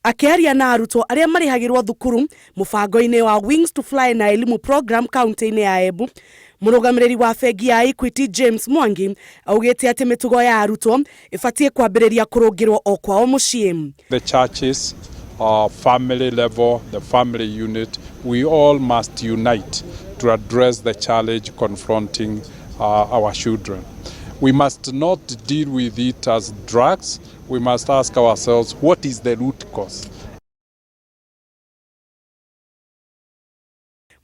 Akiaria na arutwo aria marihagirwo thukuru mũbango-inĩ wa Wings to Fly na elimu program kaunti-inĩ ya Embu, mũrũgamĩrĩri wa bengi ya Equity James Mwangi augĩte atĩ mĩtugo ya arutwo ibatie kwambĩrĩria kũrũngĩrwo o kwao mũciĩ. The churches, family level, the family unit, we all must unite to address the challenge confronting our children. We must not deal with it as drugs. We must ask ourselves, what is the root cause?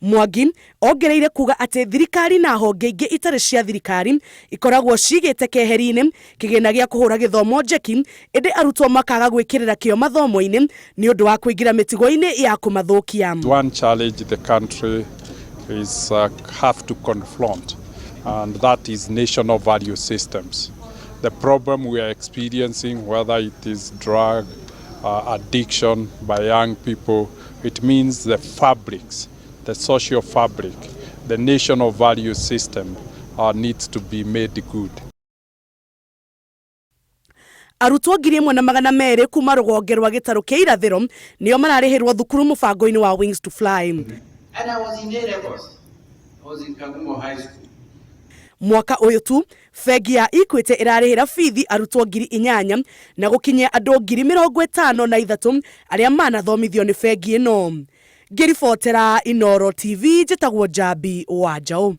Mwangi ongereire kuga atĩ thirikari na honge ingĩ itarĩ cia thirikari ikoragwo cigĩte keheri-inĩ kĩgĩna gĩa kũhũra gĩthomo njeki, ĩndĩ arutwo makaga gwĩkĩrĩra kĩo mathomo-inĩ nĩ ũndũ wa kũingĩra mĩtugo-inĩ ya kũmathũkia. One challenge the country is have to confront, and that is national value systems. The problem we are experiencing, whether it is drug addiction by young people, it means the fabrics, the social fabric, the national value system needs to be made good. Arutwo 1,200 kuma rũgonge rwa gĩtarũ kĩa irathĩro nĩo mararĩhĩrwo thukuru mũbango-inĩ wa Wings to Fly. And I was in A-levels. I was in Kagumo High School. Mwaka ũyũ tu bengi ya Equity ĩrarĩhĩra bithi arutwo 8,000 na gũkinyia andũ 53,000 arĩa manathomithio nĩ bengi ĩno. Ngĩribotera Inooro TV, njĩtagwo Njambi wa Njaũ.